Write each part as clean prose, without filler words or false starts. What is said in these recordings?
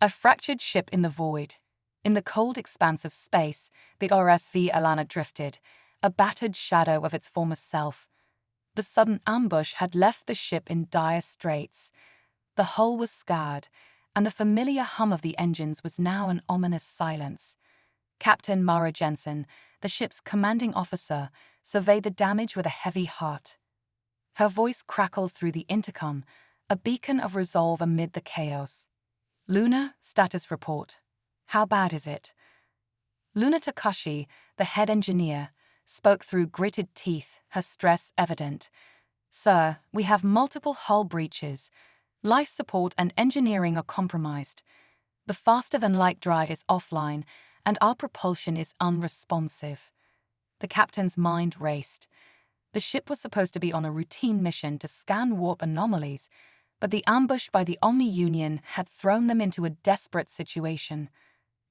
A fractured ship in the void. In the cold expanse of space, the RSV Alana drifted, a battered shadow of its former self. The sudden ambush had left the ship in dire straits. The hull was scarred, and the familiar hum of the engines was now an ominous silence. Captain Mara Jensen, the ship's commanding officer, surveyed the damage with a heavy heart. Her voice crackled through the intercom, a beacon of resolve amid the chaos. "Luna, status report. How bad is it?" Luna Takashi, the head engineer, spoke through gritted teeth, her stress evident. "Sir, we have multiple hull breaches. Life support and engineering are compromised. The faster-than-light drive is offline, and our propulsion is unresponsive." The captain's mind raced. The ship was supposed to be on a routine mission to scan warp anomalies, but the ambush by the Omni Union had thrown them into a desperate situation.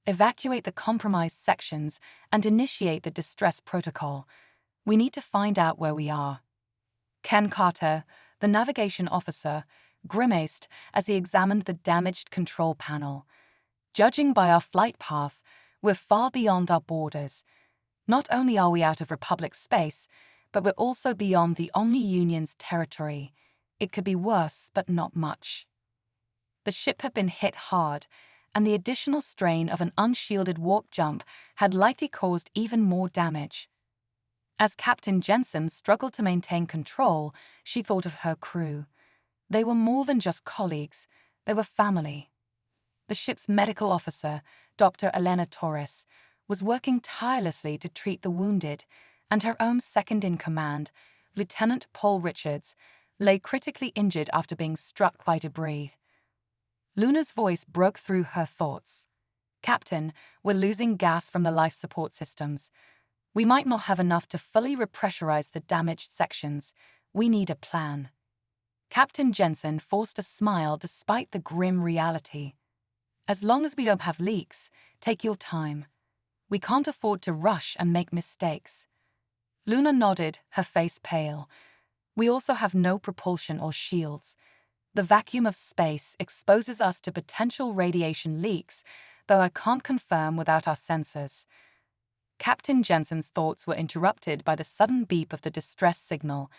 "Evacuate the compromised sections and initiate the distress protocol. We need to find out where we are." Ken Carter, the navigation officer, grimaced as he examined the damaged control panel. "Judging by our flight path, we're far beyond our borders. Not only are we out of Republic space, but we're also beyond the Omni Union's territory. It could be worse, but not much." The ship had been hit hard, and the additional strain of an unshielded warp jump had likely caused even more damage. As Captain Jensen struggled to maintain control, she thought of her crew. They were more than just colleagues, they were family. The ship's medical officer, Dr. Elena Torres, was working tirelessly to treat the wounded, and her own second-in-command, Lieutenant Paul Richards, lay critically injured after being struck by debris. Luna's voice broke through her thoughts. "Captain, we're losing gas from the life support systems. We might not have enough to fully repressurize the damaged sections. We need a plan." Captain Jensen forced a smile despite the grim reality. "As long as we don't have leaks, take your time. We can't afford to rush and make mistakes." Luna nodded, her face pale. "We also have no propulsion or shields. The vacuum of space exposes us to potential radiation leaks, though I can't confirm without our sensors." Captain Jensen's thoughts were interrupted by the sudden beep of the distress signal.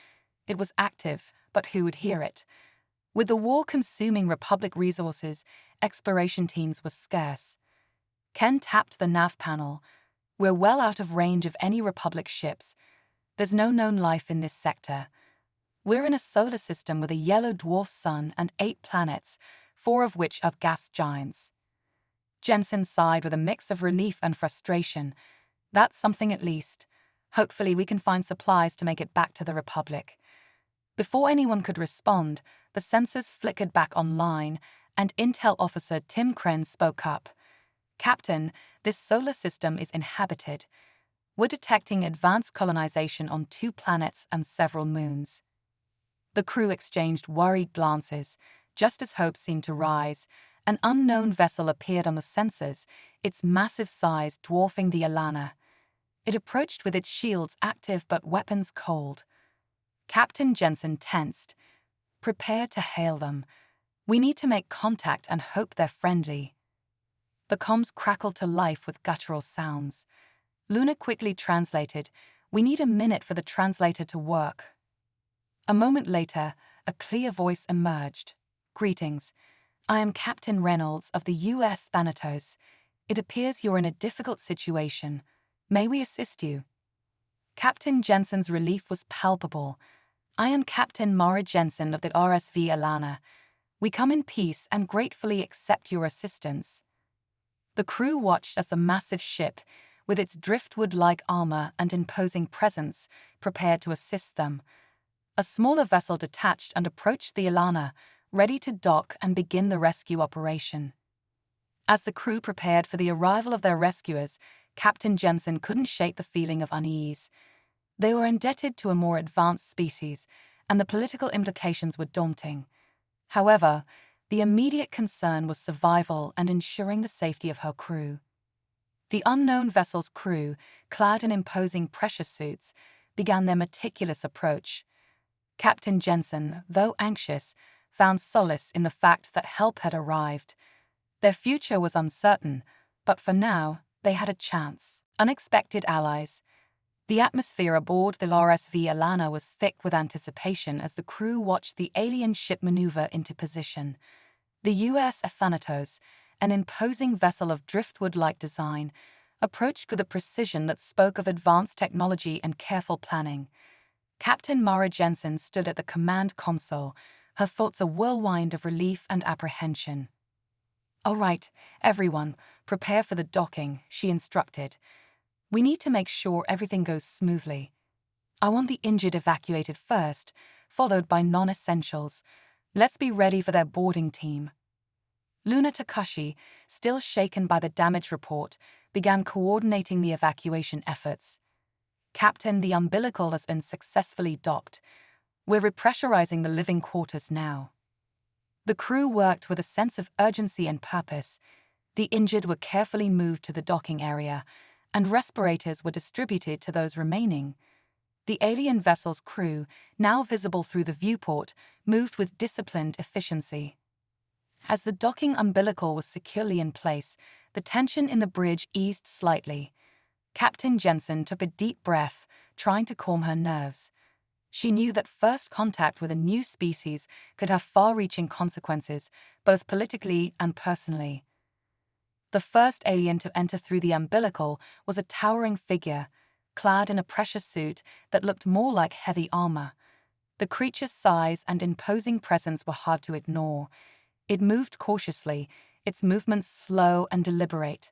It was active, but who would hear it? With the war consuming Republic resources, exploration teams were scarce. Ken tapped the nav panel. "We're well out of range of any Republic ships. There's no known life in this sector. We're in a solar system with a yellow dwarf sun and 8 planets, 4 of which are gas giants." Jensen sighed with a mix of relief and frustration. "That's something at least. Hopefully we can find supplies to make it back to the Republic." Before anyone could respond, the sensors flickered back online, and Intel officer Tim Kren spoke up. "Captain, this solar system is inhabited. We're detecting advanced colonization on 2 planets and several moons." The crew exchanged worried glances. Just as hopes seemed to rise, an unknown vessel appeared on the sensors, its massive size dwarfing the Alana. It approached with its shields active but weapons cold. Captain Jensen tensed. "Prepare to hail them. We need to make contact and hope they're friendly." The comms crackled to life with guttural sounds. Luna quickly translated. "We need a minute for the translator to work." A moment later, a clear voice emerged. "Greetings. I am Captain Reynolds of the U.S. Thanatos. It appears you're in a difficult situation. May we assist you?" Captain Jensen's relief was palpable. "I am Captain Mara Jensen of the RSV Alana. We come in peace and gratefully accept your assistance." The crew watched as the massive ship, with its driftwood-like armor and imposing presence, prepared to assist them. A smaller vessel detached and approached the Alana, ready to dock and begin the rescue operation. As the crew prepared for the arrival of their rescuers, Captain Jensen couldn't shake the feeling of unease. They were indebted to a more advanced species, and the political implications were daunting. However, the immediate concern was survival and ensuring the safety of her crew. The unknown vessel's crew, clad in imposing pressure suits, began their meticulous approach. Captain Jensen, though anxious, found solace in the fact that help had arrived. Their future was uncertain, but for now, they had a chance. Unexpected allies. The atmosphere aboard the RSV Alana was thick with anticipation as the crew watched the alien ship maneuver into position. The U.S. Thanatos, an imposing vessel of driftwood-like design, approached with a precision that spoke of advanced technology and careful planning. Captain Mara Jensen stood at the command console, her thoughts a whirlwind of relief and apprehension. "All right, everyone, prepare for the docking," she instructed. "We need to make sure everything goes smoothly. I want the injured evacuated first, followed by non-essentials. Let's be ready for their boarding team." Luna Takashi, still shaken by the damage report, began coordinating the evacuation efforts. "Captain, the umbilical has been successfully docked. We're repressurizing the living quarters now." The crew worked with a sense of urgency and purpose. The injured were carefully moved to the docking area, and respirators were distributed to those remaining. The alien vessel's crew, now visible through the viewport, moved with disciplined efficiency. As the docking umbilical was securely in place, the tension in the bridge eased slightly. Captain Jensen took a deep breath, trying to calm her nerves. She knew that first contact with a new species could have far-reaching consequences, both politically and personally. The first alien to enter through the umbilical was a towering figure, clad in a pressure suit that looked more like heavy armor. The creature's size and imposing presence were hard to ignore. It moved cautiously, its movements slow and deliberate.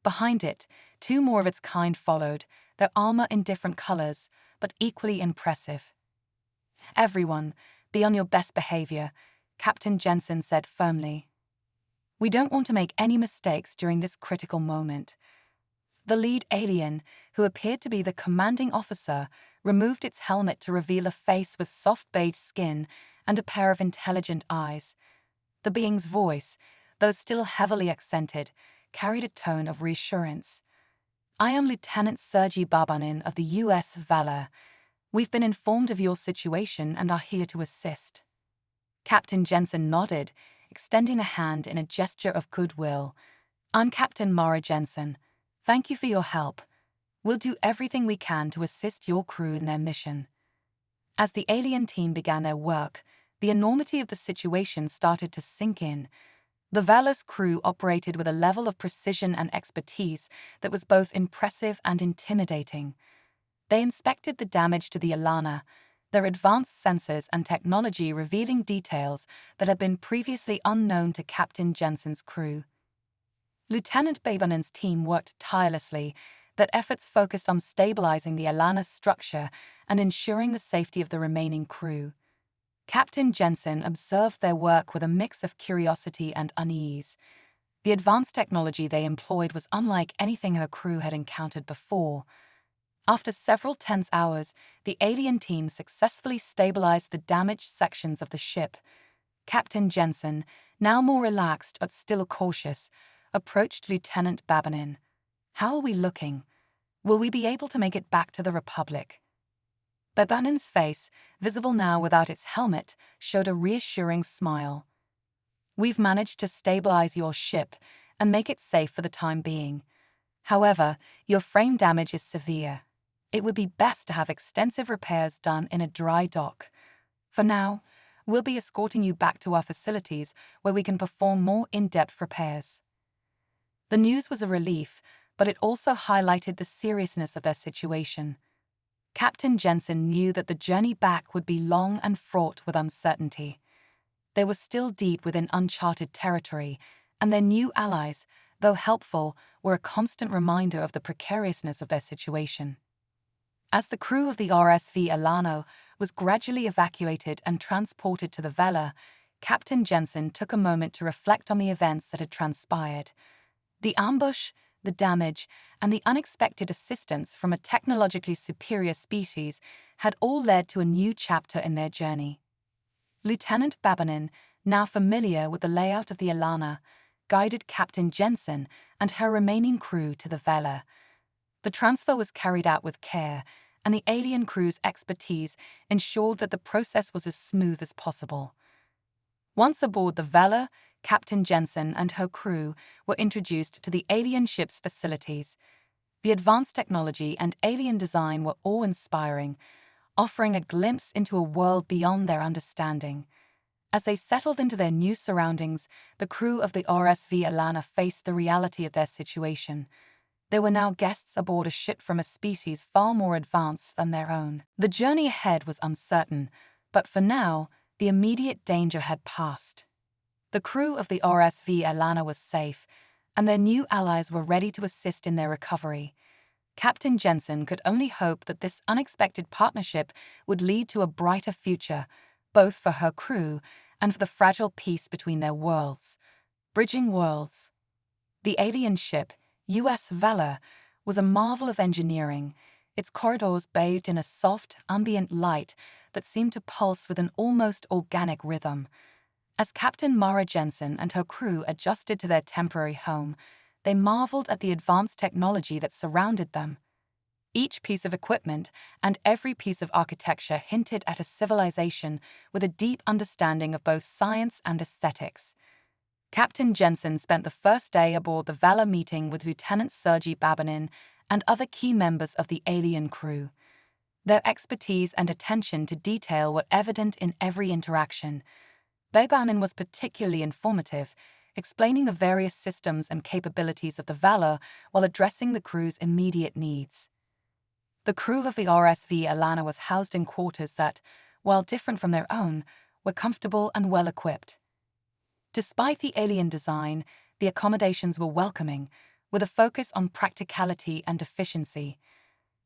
Behind it, two more of its kind followed, their armor in different colors, but equally impressive. "Everyone, be on your best behavior," Captain Jensen said firmly. "We don't want to make any mistakes during this critical moment." The lead alien, who appeared to be the commanding officer, removed its helmet to reveal a face with soft beige skin and a pair of intelligent eyes. The being's voice, though still heavily accented, carried a tone of reassurance. "I am Lieutenant Sergei Babanin of the U.S. Valor. We've been informed of your situation and are here to assist." Captain Jensen nodded, extending a hand in a gesture of goodwill. "I'm Captain Mara Jensen. Thank you for your help. We'll do everything we can to assist your crew in their mission." As the alien team began their work, the enormity of the situation started to sink in. The Valor's crew operated with a level of precision and expertise that was both impressive and intimidating. They inspected the damage to the Alana, their advanced sensors and technology revealing details that had been previously unknown to Captain Jensen's crew. Lieutenant Babanin's team worked tirelessly, their efforts focused on stabilizing the Alana's structure and ensuring the safety of the remaining crew. Captain Jensen observed their work with a mix of curiosity and unease. The advanced technology they employed was unlike anything her crew had encountered before. After several tense hours, the alien team successfully stabilized the damaged sections of the ship. Captain Jensen, now more relaxed but still cautious, approached Lieutenant Babanin. "How are we looking? Will we be able to make it back to the Republic?" Babanin's face, visible now without its helmet, showed a reassuring smile. "We've managed to stabilize your ship and make it safe for the time being. However, your frame damage is severe. It would be best to have extensive repairs done in a dry dock. For now, we'll be escorting you back to our facilities where we can perform more in-depth repairs." The news was a relief, but it also highlighted the seriousness of their situation. Captain Jensen knew that the journey back would be long and fraught with uncertainty. They were still deep within uncharted territory, and their new allies, though helpful, were a constant reminder of the precariousness of their situation. As the crew of the RSV Alano was gradually evacuated and transported to the Vela, Captain Jensen took a moment to reflect on the events that had transpired. The ambush, the damage, and the unexpected assistance from a technologically superior species had all led to a new chapter in their journey. Lieutenant Babanin, now familiar with the layout of the Alana, guided Captain Jensen and her remaining crew to the Vela. The transfer was carried out with care, and the alien crew's expertise ensured that the process was as smooth as possible. Once aboard the Vela, Captain Jensen and her crew were introduced to the alien ship's facilities. The advanced technology and alien design were awe-inspiring, offering a glimpse into a world beyond their understanding. As they settled into their new surroundings, the crew of the RSV Alana faced the reality of their situation. They were now guests aboard a ship from a species far more advanced than their own. The journey ahead was uncertain, but for now, the immediate danger had passed. The crew of the RSV Alana was safe, and their new allies were ready to assist in their recovery. Captain Jensen could only hope that this unexpected partnership would lead to a brighter future, both for her crew and for the fragile peace between their worlds. Bridging worlds. The alien ship, US Valor, was a marvel of engineering, its corridors bathed in a soft, ambient light that seemed to pulse with an almost organic rhythm. As Captain Mara Jensen and her crew adjusted to their temporary home, they marveled at the advanced technology that surrounded them. Each piece of equipment and every piece of architecture hinted at a civilization with a deep understanding of both science and aesthetics. Captain Jensen spent the first day aboard the Valor meeting with Lieutenant Sergei Babanin and other key members of the alien crew. Their expertise and attention to detail were evident in every interaction. Babanin was particularly informative, explaining the various systems and capabilities of the Valor while addressing the crew's immediate needs. The crew of the RSV Alana was housed in quarters that, while different from their own, were comfortable and well-equipped. Despite the alien design, the accommodations were welcoming, with a focus on practicality and efficiency.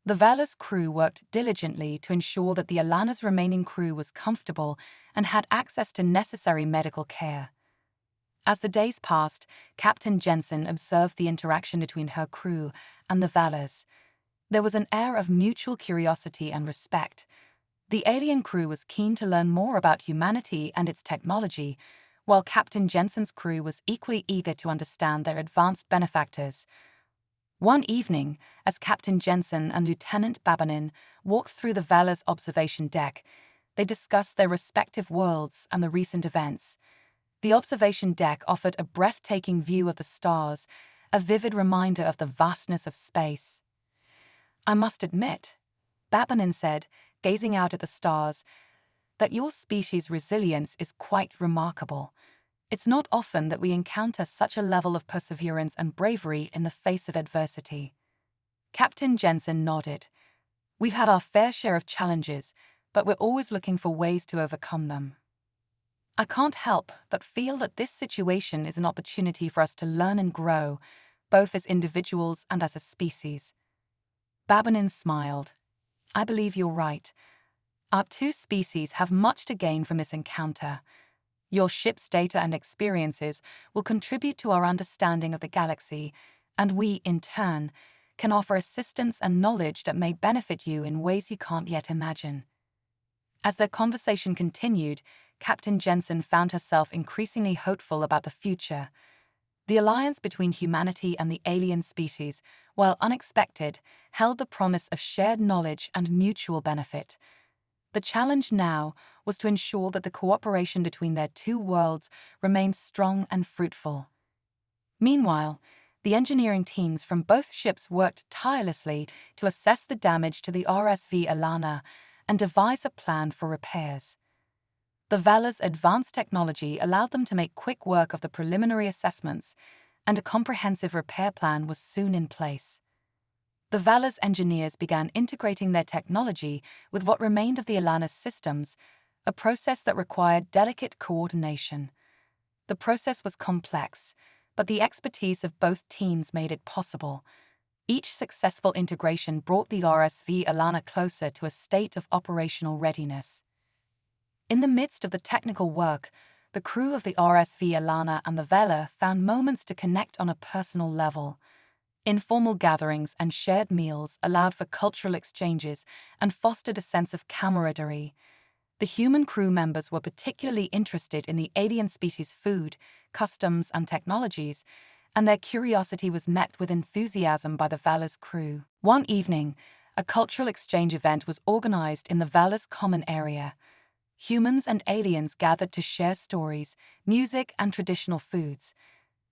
The Valor's crew worked diligently to ensure that the Alana's remaining crew was comfortable and had access to necessary medical care. As the days passed, Captain Jensen observed the interaction between her crew and the Valor's. There was an air of mutual curiosity and respect. The alien crew was keen to learn more about humanity and its technology, while Captain Jensen's crew was equally eager to understand their advanced benefactors. One evening, as Captain Jensen and Lieutenant Babanin walked through the Valor's observation deck, they discussed their respective worlds and the recent events. The observation deck offered a breathtaking view of the stars, a vivid reminder of the vastness of space. "I must admit," Babanin said, gazing out at the stars, "that your species' resilience is quite remarkable. It's not often that we encounter such a level of perseverance and bravery in the face of adversity." Captain Jensen nodded. "We've had our fair share of challenges, but we're always looking for ways to overcome them. I can't help but feel that this situation is an opportunity for us to learn and grow, both as individuals and as a species." Babanin smiled. "I believe you're right. Our two species have much to gain from this encounter. Your ship's data and experiences will contribute to our understanding of the galaxy, and we, in turn, can offer assistance and knowledge that may benefit you in ways you can't yet imagine." As their conversation continued, Captain Jensen found herself increasingly hopeful about the future. The alliance between humanity and the alien species, while unexpected, held the promise of shared knowledge and mutual benefit. The challenge now was to ensure that the cooperation between their two worlds remained strong and fruitful. Meanwhile, the engineering teams from both ships worked tirelessly to assess the damage to the RSV Alana and devise a plan for repairs. The Valor's advanced technology allowed them to make quick work of the preliminary assessments, and a comprehensive repair plan was soon in place. The Valor's engineers began integrating their technology with what remained of the Alana's systems, a process that required delicate coordination. The process was complex, but the expertise of both teams made it possible. Each successful integration brought the RSV Alana closer to a state of operational readiness. In the midst of the technical work, the crew of the RSV Alana and the Valor found moments to connect on a personal level. Informal gatherings and shared meals allowed for cultural exchanges and fostered a sense of camaraderie. The human crew members were particularly interested in the alien species' food, customs, and technologies, and their curiosity was met with enthusiasm by the Valor's crew. One evening, a cultural exchange event was organized in the Valor's common area. Humans and aliens gathered to share stories, music, and traditional foods.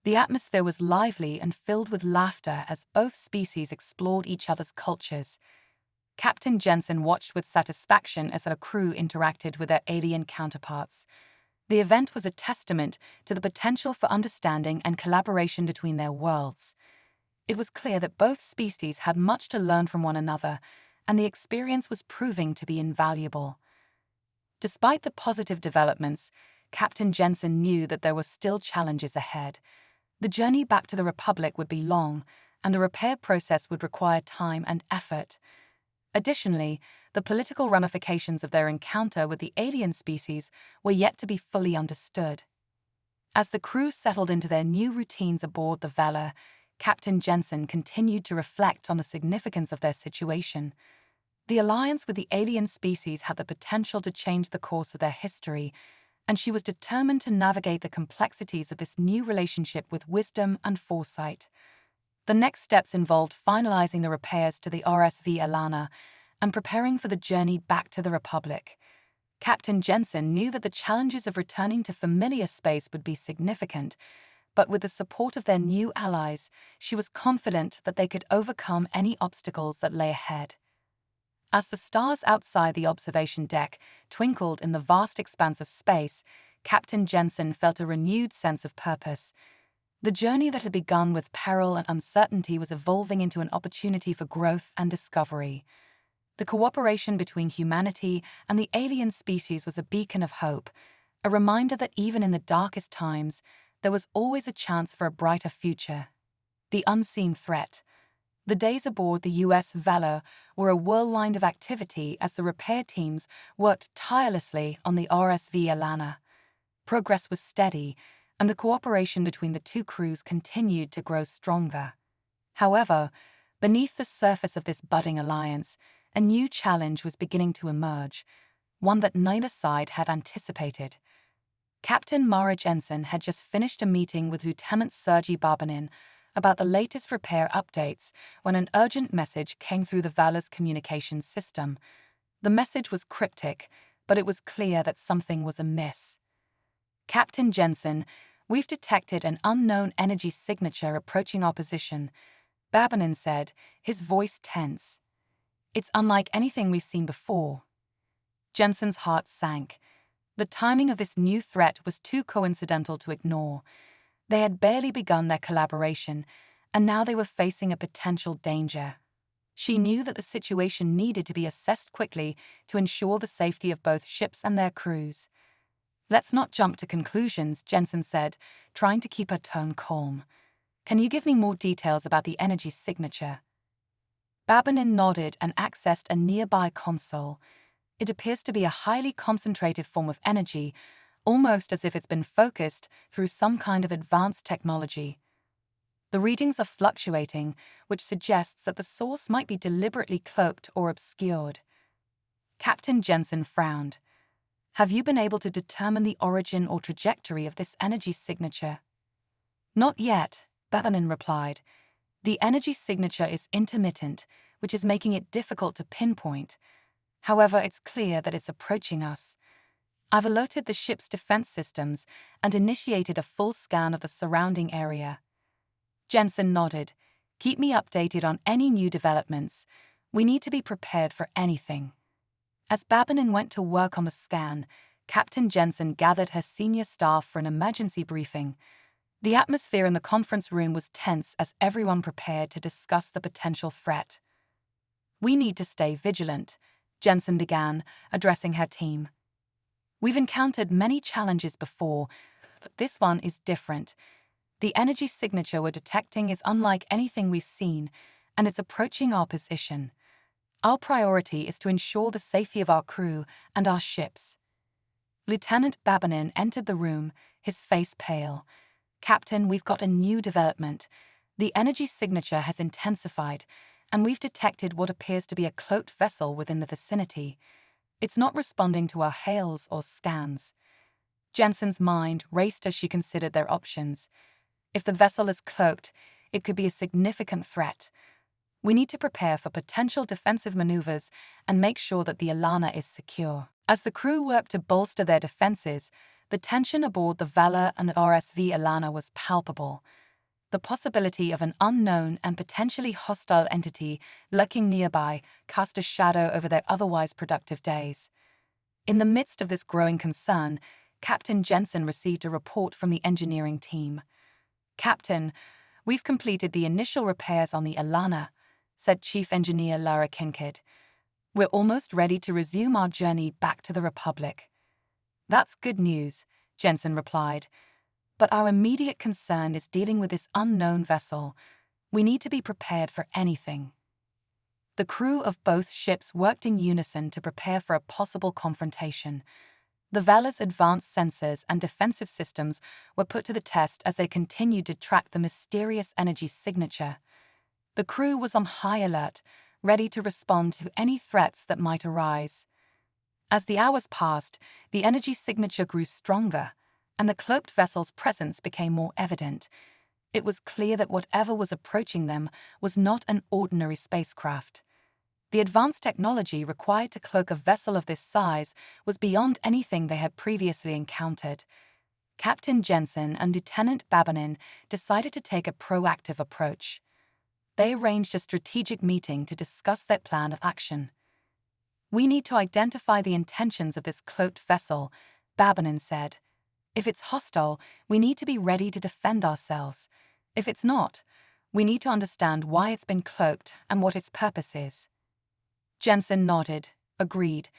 The atmosphere was lively and filled with laughter as both species explored each other's cultures. Captain Jensen watched with satisfaction as her crew interacted with their alien counterparts. The event was a testament to the potential for understanding and collaboration between their worlds. It was clear that both species had much to learn from one another, and the experience was proving to be invaluable. Despite the positive developments, Captain Jensen knew that there were still challenges ahead. The journey back to the Republic would be long, and the repair process would require time and effort. Additionally, the political ramifications of their encounter with the alien species were yet to be fully understood. As the crew settled into their new routines aboard the Valor, Captain Jensen continued to reflect on the significance of their situation. The alliance with the alien species had the potential to change the course of their history, and she was determined to navigate the complexities of this new relationship with wisdom and foresight. The next steps involved finalizing the repairs to the RSV Alana and preparing for the journey back to the Republic. Captain Jensen knew that the challenges of returning to familiar space would be significant, but with the support of their new allies, she was confident that they could overcome any obstacles that lay ahead. As the stars outside the observation deck twinkled in the vast expanse of space, Captain Jensen felt a renewed sense of purpose. The journey that had begun with peril and uncertainty was evolving into an opportunity for growth and discovery. The cooperation between humanity and the alien species was a beacon of hope, a reminder that even in the darkest times, there was always a chance for a brighter future. The unseen threat. The days aboard the U.S. Valor were a whirlwind of activity as the repair teams worked tirelessly on the RSV Alana. Progress was steady, and the cooperation between the two crews continued to grow stronger. However, beneath the surface of this budding alliance, a new challenge was beginning to emerge, one that neither side had anticipated. Captain Mara Jensen had just finished a meeting with Lieutenant Sergei Babanin about the latest repair updates when an urgent message came through the Valor's communications system. The message was cryptic, but it was clear that something was amiss. Captain Jensen, we've detected an unknown energy signature approaching our position, Babanin said, his voice tense. It's unlike anything we've seen before. Jensen's heart sank. The timing of this new threat was too coincidental to ignore. They had barely begun their collaboration, and now they were facing a potential danger. She knew that the situation needed to be assessed quickly to ensure the safety of both ships and their crews. Let's not jump to conclusions, Jensen said, trying to keep her tone calm. Can you give me more details about the energy signature? Babanin nodded and accessed a nearby console. It appears to be a highly concentrated form of energy, almost as if it's been focused through some kind of advanced technology. The readings are fluctuating, which suggests that the source might be deliberately cloaked or obscured. Captain Jensen frowned. Have you been able to determine the origin or trajectory of this energy signature? Not yet, Babanin replied. The energy signature is intermittent, which is making it difficult to pinpoint. However, it's clear that it's approaching us. I've alerted the ship's defense systems and initiated a full scan of the surrounding area. Jensen nodded. Keep me updated on any new developments. We need to be prepared for anything. As Babanin went to work on the scan, Captain Jensen gathered her senior staff for an emergency briefing. The atmosphere in the conference room was tense as everyone prepared to discuss the potential threat. We need to stay vigilant, Jensen began, addressing her team. We've encountered many challenges before, but this one is different. The energy signature we're detecting is unlike anything we've seen, and it's approaching our position. Our priority is to ensure the safety of our crew and our ships. Lieutenant Babanin entered the room, his face pale. Captain, we've got a new development. The energy signature has intensified, and we've detected what appears to be a cloaked vessel within the vicinity. It's not responding to our hails or scans. Jensen's mind raced as she considered their options. If the vessel is cloaked, it could be a significant threat. We need to prepare for potential defensive maneuvers and make sure that the Alana is secure. As the crew worked to bolster their defenses, the tension aboard the Valor and RSV Alana was palpable. The possibility of an unknown and potentially hostile entity lurking nearby cast a shadow over their otherwise productive days. In the midst of this growing concern, Captain Jensen received a report from the engineering team. "Captain, we've completed the initial repairs on the Alana," said Chief Engineer Lara Kincaid. "We're almost ready to resume our journey back to the Republic." "That's good news," Jensen replied. "But our immediate concern is dealing with this unknown vessel. We need to be prepared for anything." The crew of both ships worked in unison to prepare for a possible confrontation. The Valor's advanced sensors and defensive systems were put to the test as they continued to track the mysterious energy signature. The crew was on high alert, ready to respond to any threats that might arise. As the hours passed, the energy signature grew stronger, and the cloaked vessel's presence became more evident. It was clear that whatever was approaching them was not an ordinary spacecraft. The advanced technology required to cloak a vessel of this size was beyond anything they had previously encountered. Captain Jensen and Lieutenant Babinin decided to take a proactive approach. They arranged a strategic meeting to discuss their plan of action. "We need to identify the intentions of this cloaked vessel," Babinin said. "If it's hostile, we need to be ready to defend ourselves. If it's not, we need to understand why it's been cloaked and what its purpose is." Jensen nodded, agreed.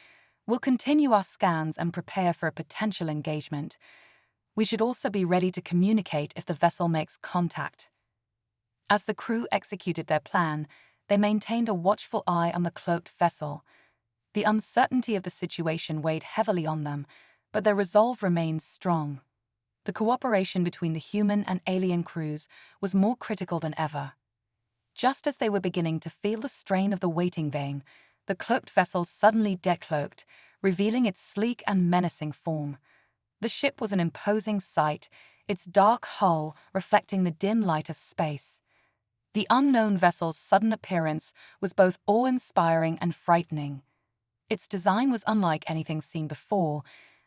"We'll continue our scans and prepare for a potential engagement. We should also be ready to communicate if the vessel makes contact." As the crew executed their plan, they maintained a watchful eye on the cloaked vessel. The uncertainty of the situation weighed heavily on them, but their resolve remained strong. The cooperation between the human and alien crews was more critical than ever. Just as they were beginning to feel the strain of the waiting game, the cloaked vessel suddenly decloaked, revealing its sleek and menacing form. The ship was an imposing sight, its dark hull reflecting the dim light of space. The unknown vessel's sudden appearance was both awe-inspiring and frightening. Its design was unlike anything seen before,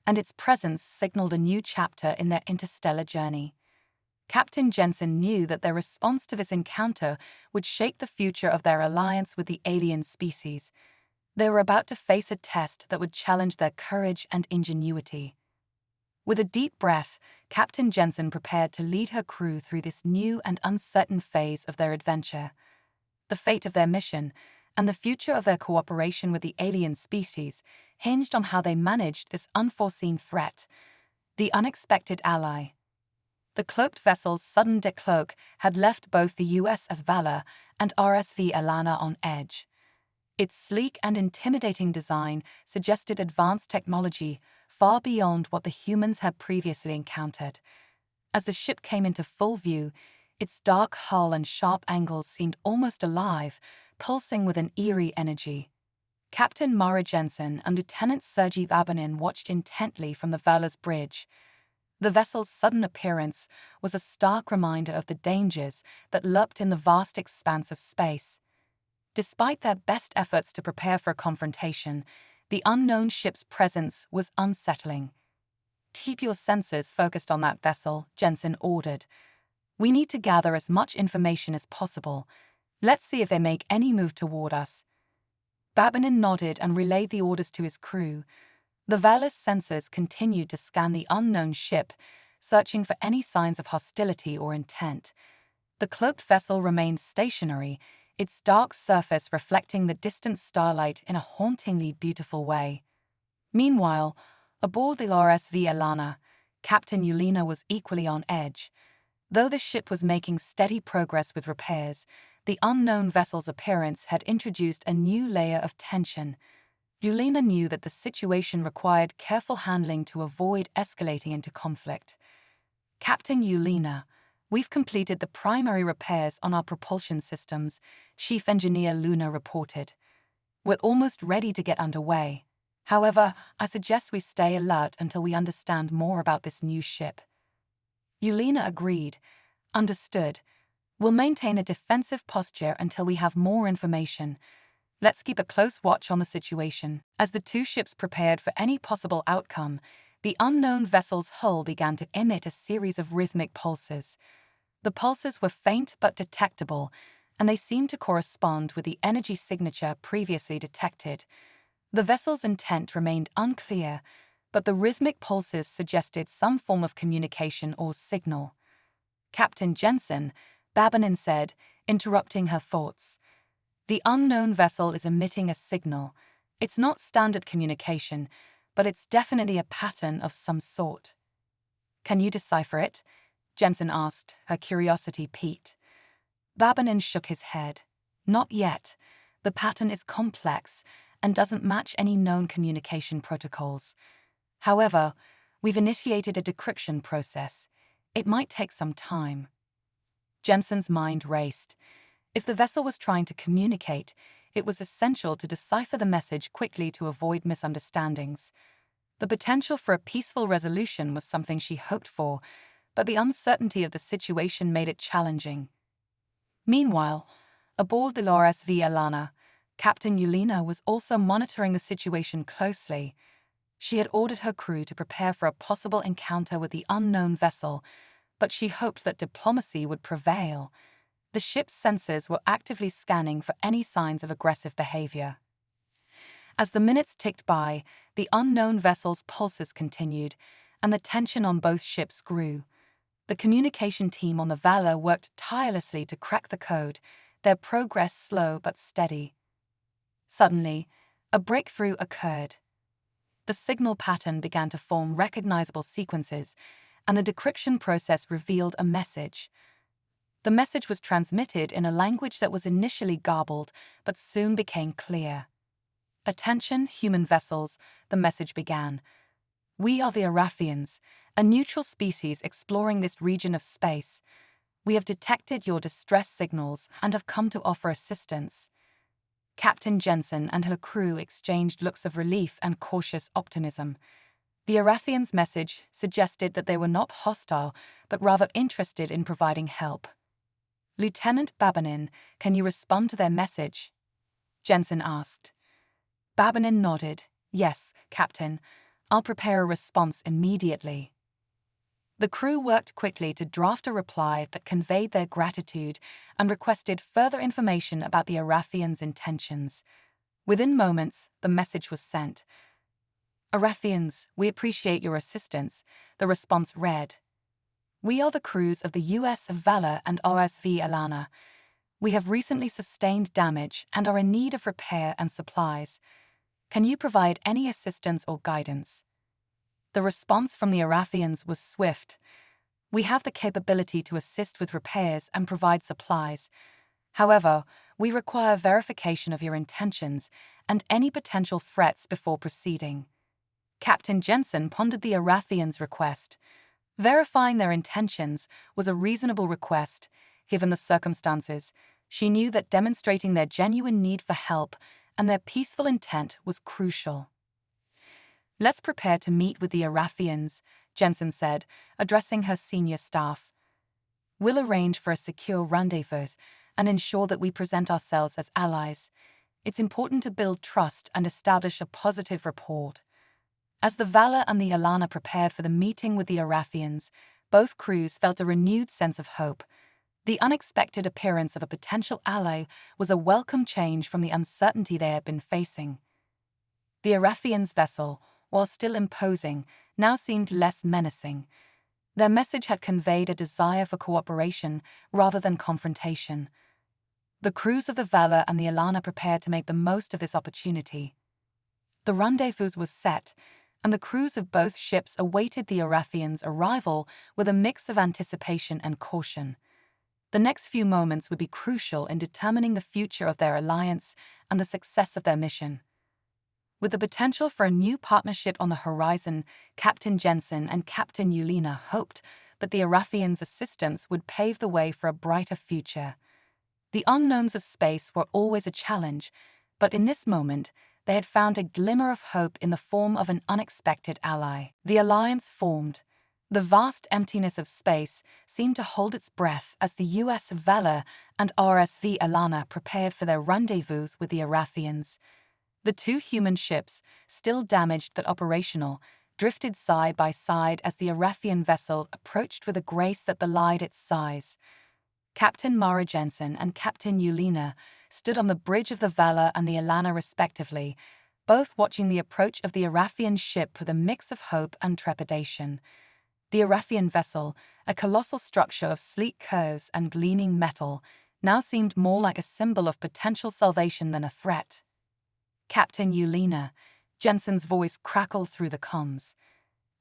and its presence signaled a new chapter in their interstellar journey. Captain Jensen knew that their response to this encounter would shape the future of their alliance with the alien species. They were about to face a test that would challenge their courage and ingenuity. With a deep breath, Captain Jensen prepared to lead her crew through this new and uncertain phase of their adventure. The fate of their mission and the future of their cooperation with the alien species hinged on how they managed this unforeseen threat, the unexpected ally. The cloaked vessel's sudden decloak had left both the USS Valor and RSV Alana on edge. Its sleek and intimidating design suggested advanced technology far beyond what the humans had previously encountered. As the ship came into full view, its dark hull and sharp angles seemed almost alive, pulsing with an eerie energy. Captain Mara Jensen and Lieutenant Sergei Babinin watched intently from the Valor's bridge. The vessel's sudden appearance was a stark reminder of the dangers that lurked in the vast expanse of space. Despite their best efforts to prepare for a confrontation, the unknown ship's presence was unsettling. "Keep your senses focused on that vessel," Jensen ordered. "We need to gather as much information as possible. Let's see if they make any move toward us." Babinin nodded and relayed the orders to his crew. The Valor's sensors continued to scan the unknown ship, searching for any signs of hostility or intent. The cloaked vessel remained stationary, its dark surface reflecting the distant starlight in a hauntingly beautiful way. Meanwhile, aboard the RSV Alana, Captain Yulina was equally on edge. Though the ship was making steady progress with repairs, the unknown vessel's appearance had introduced a new layer of tension. Yulina knew that the situation required careful handling to avoid escalating into conflict. "Captain Yulina, we've completed the primary repairs on our propulsion systems," Chief Engineer Luna reported. "We're almost ready to get underway. However, I suggest we stay alert until we understand more about this new ship." Yulina agreed. "Understood. We'll maintain a defensive posture until we have more information." Let's keep a close watch on the situation. As the two ships prepared for any possible outcome, the unknown vessel's hull began to emit a series of rhythmic pulses. The pulses were faint but detectable, and they seemed to correspond with the energy signature previously detected. The vessel's intent remained unclear, but the rhythmic pulses suggested some form of communication or signal. Captain Jensen, Babinin said, interrupting her thoughts. The unknown vessel is emitting a signal. It's not standard communication, but it's definitely a pattern of some sort. Can you decipher it? Jensen asked, her curiosity piqued. Babinin shook his head. Not yet. The pattern is complex and doesn't match any known communication protocols. However, we've initiated a decryption process. It might take some time. Jensen's mind raced. If the vessel was trying to communicate, it was essential to decipher the message quickly to avoid misunderstandings. The potential for a peaceful resolution was something she hoped for, but the uncertainty of the situation made it challenging. Meanwhile, aboard the RSV Alana, Captain Yulina was also monitoring the situation closely. She had ordered her crew to prepare for a possible encounter with the unknown vessel, but she hoped that diplomacy would prevail. The ship's sensors were actively scanning for any signs of aggressive behavior. As the minutes ticked by, the unknown vessel's pulses continued, and the tension on both ships grew. The communication team on the Valor worked tirelessly to crack the code, their progress slow but steady. Suddenly, a breakthrough occurred. The signal pattern began to form recognizable sequences, and the decryption process revealed a message. The message was transmitted in a language that was initially garbled, but soon became clear. "Attention, human vessels," the message began. "We are the Arathians, a neutral species exploring this region of space. We have detected your distress signals and have come to offer assistance." Captain Jensen and her crew exchanged looks of relief and cautious optimism. The Arathians' message suggested that they were not hostile, but rather interested in providing help. "Lieutenant Babinin, can you respond to their message?" Jensen asked. Babinin nodded. "Yes, Captain. I'll prepare a response immediately." The crew worked quickly to draft a reply that conveyed their gratitude and requested further information about the Arathians' intentions. Within moments, the message was sent. "Arathians, we appreciate your assistance," the response read. "We are the crews of the U.S. Valor and RSV Alana. We have recently sustained damage and are in need of repair and supplies. Can you provide any assistance or guidance?" The response from the Arathians was swift. "We have the capability to assist with repairs and provide supplies. However, we require verification of your intentions and any potential threats before proceeding." Captain Jensen pondered the Arathians' request. Verifying their intentions was a reasonable request, given the circumstances. She knew that demonstrating their genuine need for help and their peaceful intent was crucial. "Let's prepare to meet with the Arathians," Jensen said, addressing her senior staff. "We'll arrange for a secure rendezvous and ensure that we present ourselves as allies. It's important to build trust and establish a positive rapport." As the Valor and the Alana prepared for the meeting with the Arathians, both crews felt a renewed sense of hope. The unexpected appearance of a potential ally was a welcome change from the uncertainty they had been facing. The Arathians' vessel, while still imposing, now seemed less menacing. Their message had conveyed a desire for cooperation rather than confrontation. The crews of the Valor and the Alana prepared to make the most of this opportunity. The rendezvous was set, and the crews of both ships awaited the Arathians' arrival with a mix of anticipation and caution. The next few moments would be crucial in determining the future of their alliance and the success of their mission. With the potential for a new partnership on the horizon, Captain Jensen and Captain Yulina hoped that the Arathians' assistance would pave the way for a brighter future. The unknowns of space were always a challenge, but in this moment, they had found a glimmer of hope in the form of an unexpected ally. The alliance formed. The vast emptiness of space seemed to hold its breath as the U.S. Valor and RSV Alana prepared for their rendezvous with the Arathians. The two human ships, still damaged but operational, drifted side by side as the Arathian vessel approached with a grace that belied its size. Captain Mara Jensen and Captain Yulina stood on the bridge of the Valor and the Alana respectively, both watching the approach of the Arathian ship with a mix of hope and trepidation. The Arathian vessel, a colossal structure of sleek curves and gleaming metal, now seemed more like a symbol of potential salvation than a threat. Captain Yulina, Jensen's voice crackled through the comms.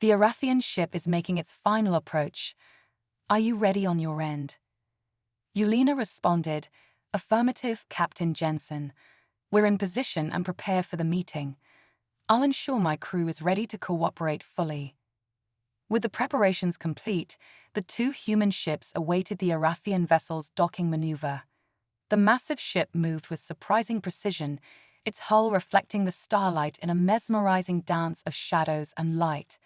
The Arathian ship is making its final approach. Are you ready on your end? Yulina responded, affirmative, Captain Jensen. We're in position and prepare for the meeting. I'll ensure my crew is ready to cooperate fully. With the preparations complete, the two human ships awaited the Arathian vessel's docking maneuver. The massive ship moved with surprising precision, its hull reflecting the starlight in a mesmerizing dance of shadows and light.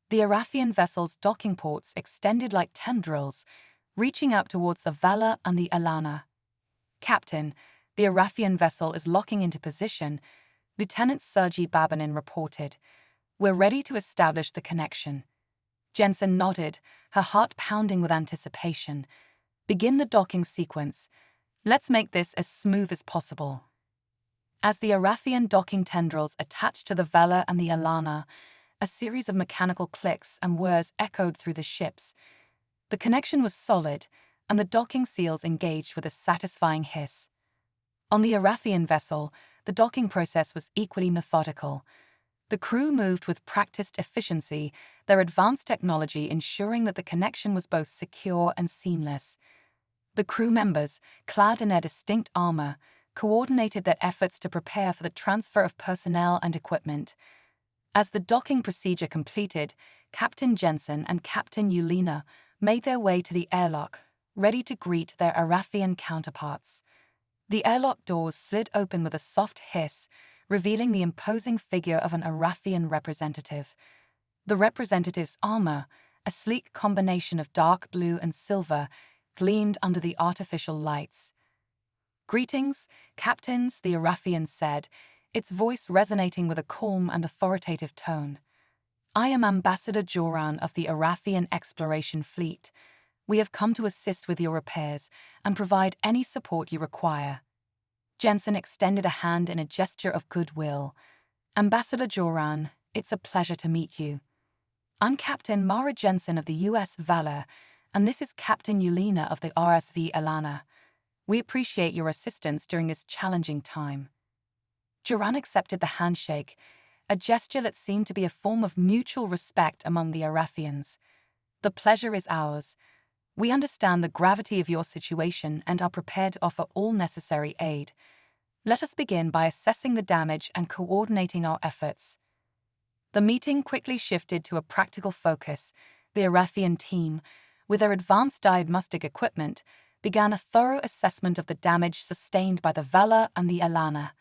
The Arathian vessel's docking ports extended like tendrils, reaching out towards the Valor and the Alana. Captain, the Arathian vessel is locking into position, Lieutenant Sergei Babanin reported. We're ready to establish the connection. Jensen nodded, her heart pounding with anticipation. Begin the docking sequence. Let's make this as smooth as possible. As the Arathian docking tendrils attached to the Valor and the Alana, a series of mechanical clicks and whirs echoed through the ships. The connection was solid, and the docking seals engaged with a satisfying hiss. On the Arathian vessel, the docking process was equally methodical. The crew moved with practiced efficiency, their advanced technology ensuring that the connection was both secure and seamless. The crew members, clad in their distinct armor, coordinated their efforts to prepare for the transfer of personnel and equipment. As the docking procedure completed, Captain Jensen and Captain Yulina made their way to the airlock, ready to greet their Arathian counterparts. The airlock doors slid open with a soft hiss, revealing the imposing figure of an Arathian representative. The representative's armor, a sleek combination of dark blue and silver, gleamed under the artificial lights. Greetings, captains, the Arathian said, its voice resonating with a calm and authoritative tone. I am Ambassador Joran of the Arathian Exploration Fleet. We have come to assist with your repairs and provide any support you require. Jensen extended a hand in a gesture of goodwill. Ambassador Joran, it's a pleasure to meet you. I'm Captain Mara Jensen of the U.S. Valor, and this is Captain Yulina of the RSV Alana. We appreciate your assistance during this challenging time. Joran accepted the handshake, a gesture that seemed to be a form of mutual respect among the Arathians. The pleasure is ours. We understand the gravity of your situation and are prepared to offer all necessary aid. Let us begin by assessing the damage and coordinating our efforts. The meeting quickly shifted to a practical focus. The Arathian team, with their advanced diagnostic equipment, began a thorough assessment of the damage sustained by the Valor and the Alana.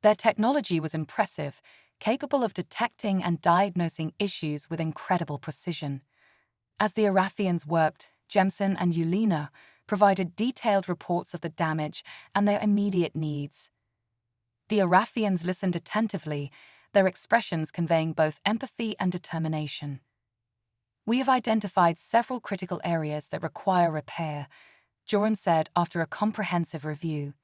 Their technology was impressive, capable of detecting and diagnosing issues with incredible precision. As the Arathians worked, Jensen and Yulina provided detailed reports of the damage and their immediate needs. The Arathians listened attentively, their expressions conveying both empathy and determination. We have identified several critical areas that require repair, Joran said after a comprehensive review.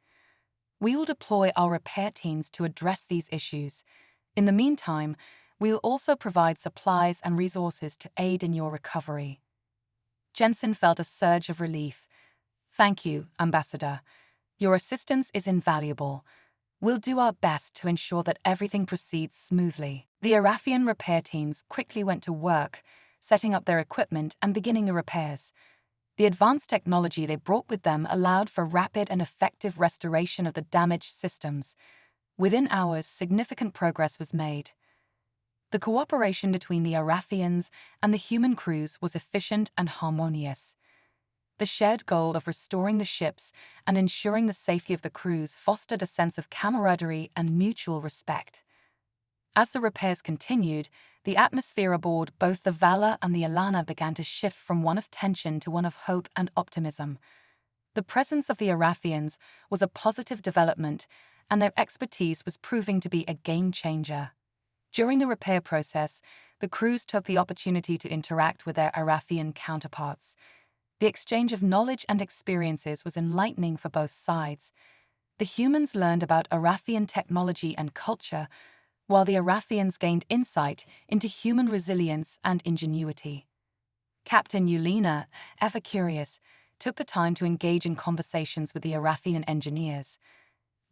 We will deploy our repair teams to address these issues. In the meantime, we will also provide supplies and resources to aid in your recovery. Jensen felt a surge of relief. Thank you, Ambassador. Your assistance is invaluable. We'll do our best to ensure that everything proceeds smoothly. The Arathian repair teams quickly went to work, setting up their equipment and beginning the repairs. The advanced technology they brought with them allowed for rapid and effective restoration of the damaged systems. Within hours, significant progress was made. The cooperation between the Arathians and the human crews was efficient and harmonious. The shared goal of restoring the ships and ensuring the safety of the crews fostered a sense of camaraderie and mutual respect. As the repairs continued, the atmosphere aboard both the Valor and the Alana began to shift from one of tension to one of hope and optimism. The presence of the Arathians was a positive development, and their expertise was proving to be a game-changer. During the repair process, the crews took the opportunity to interact with their Arathian counterparts. The exchange of knowledge and experiences was enlightening for both sides. The humans learned about Arathian technology and culture, while the Arathians gained insight into human resilience and ingenuity. Captain Yulina, ever curious, took the time to engage in conversations with the Arathian engineers.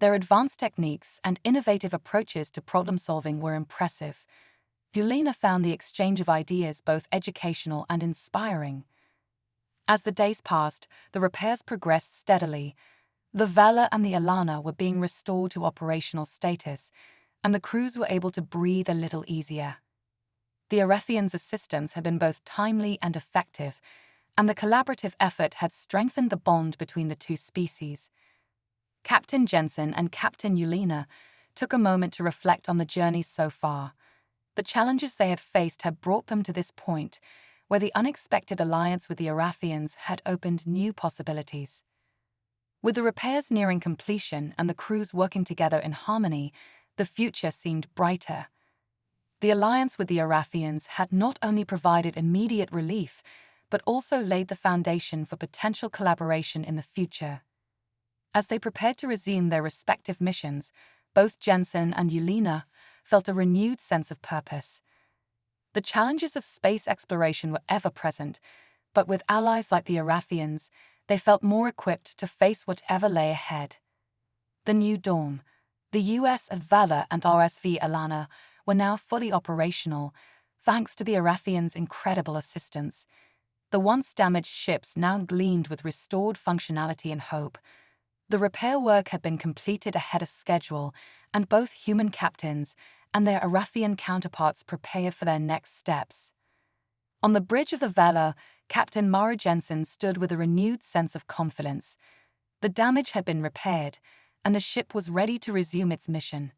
Their advanced techniques and innovative approaches to problem-solving were impressive. Yulina found the exchange of ideas both educational and inspiring. As the days passed, the repairs progressed steadily. The Vela and the Alana were being restored to operational status, and the crews were able to breathe a little easier. The Arathians' assistance had been both timely and effective, and the collaborative effort had strengthened the bond between the two species. Captain Jensen and Captain Yulina took a moment to reflect on the journey so far. The challenges they had faced had brought them to this point, where the unexpected alliance with the Arathians had opened new possibilities. With the repairs nearing completion and the crews working together in harmony, the future seemed brighter. The alliance with the Arathians had not only provided immediate relief, but also laid the foundation for potential collaboration in the future. As they prepared to resume their respective missions, both Jensen and Yulina felt a renewed sense of purpose. The challenges of space exploration were ever present, but with allies like the Arathians, they felt more equipped to face whatever lay ahead. The New Dawn, the US Vela and RSV Alana, were now fully operational, thanks to the Arathians' incredible assistance. The once damaged ships now gleamed with restored functionality and hope. The repair work had been completed ahead of schedule, and both human captains and their Arathian counterparts prepared for their next steps. On the bridge of the Vela, Captain Mara Jensen stood with a renewed sense of confidence. The damage had been repaired, and the ship was ready to resume its mission.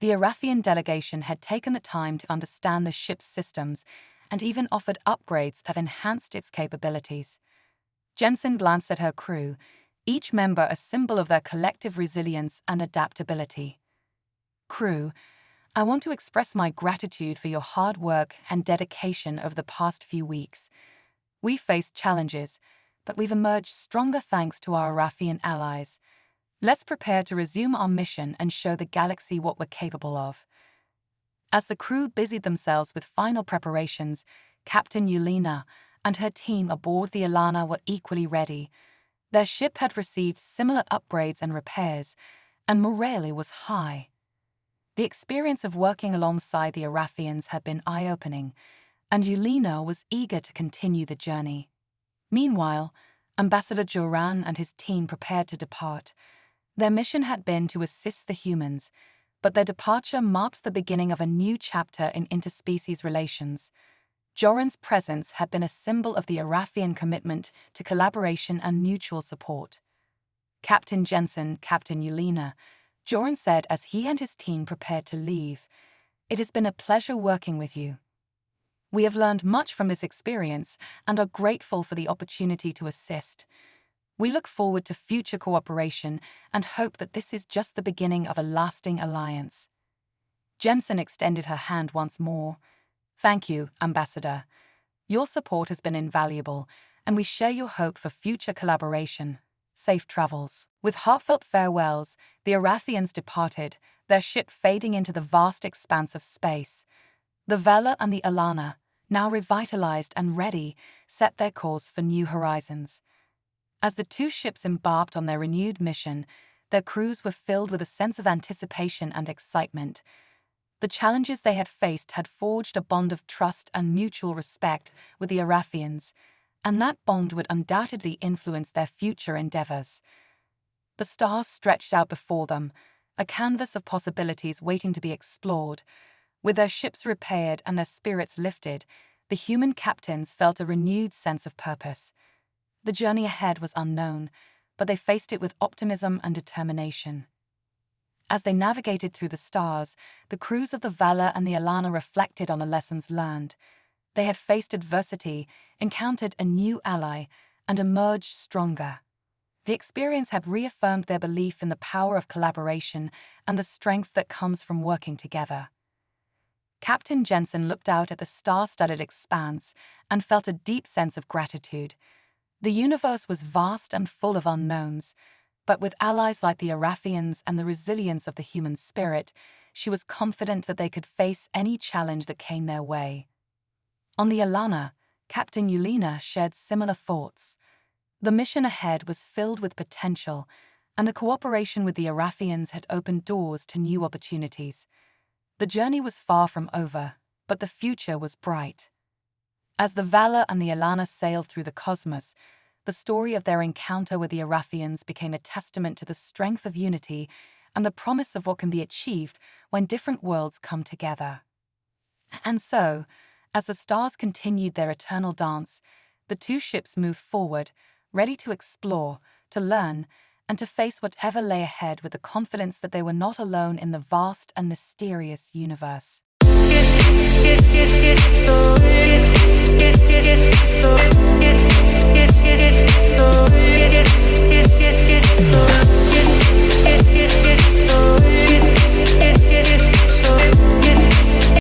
The Arathian delegation had taken the time to understand the ship's systems and even offered upgrades that enhanced its capabilities. Jensen glanced at her crew, each member a symbol of their collective resilience and adaptability. "Crew, I want to express my gratitude for your hard work and dedication over the past few weeks. We faced challenges, but we've emerged stronger thanks to our Arathian allies. Let's prepare to resume our mission and show the galaxy what we're capable of." As the crew busied themselves with final preparations, Captain Yulina and her team aboard the Alana were equally ready. Their ship had received similar upgrades and repairs, and morale was high. The experience of working alongside the Arathians had been eye-opening, and Yulina was eager to continue the journey. Meanwhile, Ambassador Joran and his team prepared to depart. Their mission had been to assist the humans, but their departure marked the beginning of a new chapter in interspecies relations. Joran's presence had been a symbol of the Arathian commitment to collaboration and mutual support. "Captain Jensen, Captain Yulina," Joran said as he and his team prepared to leave, "it has been a pleasure working with you. We have learned much from this experience and are grateful for the opportunity to assist. We look forward to future cooperation and hope that this is just the beginning of a lasting alliance." Jensen extended her hand once more. "Thank you, Ambassador. Your support has been invaluable, and we share your hope for future collaboration. Safe travels." With heartfelt farewells, the Arathians departed, their ship fading into the vast expanse of space. The Vela and the Alana, now revitalized and ready, set their course for new horizons. As the two ships embarked on their renewed mission, their crews were filled with a sense of anticipation and excitement. The challenges they had faced had forged a bond of trust and mutual respect with the Arathians, and that bond would undoubtedly influence their future endeavors. The stars stretched out before them, a canvas of possibilities waiting to be explored. With their ships repaired and their spirits lifted, the human captains felt a renewed sense of purpose. The journey ahead was unknown, but they faced it with optimism and determination. As they navigated through the stars, the crews of the Vela and the Alana reflected on the lessons learned. They had faced adversity, encountered a new ally, and emerged stronger. The experience had reaffirmed their belief in the power of collaboration and the strength that comes from working together. Captain Jensen looked out at the star-studded expanse and felt a deep sense of gratitude. The universe was vast and full of unknowns, but with allies like the Arathians and the resilience of the human spirit, she was confident that they could face any challenge that came their way. On the Alana, Captain Yulina shared similar thoughts. The mission ahead was filled with potential, and the cooperation with the Arathians had opened doors to new opportunities. The journey was far from over, but the future was bright. As the Valor and the Alana sailed through the cosmos, the story of their encounter with the Arathians became a testament to the strength of unity and the promise of what can be achieved when different worlds come together. And so, as the stars continued their eternal dance, the two ships moved forward, ready to explore, to learn, and to face whatever lay ahead with the confidence that they were not alone in the vast and mysterious universe.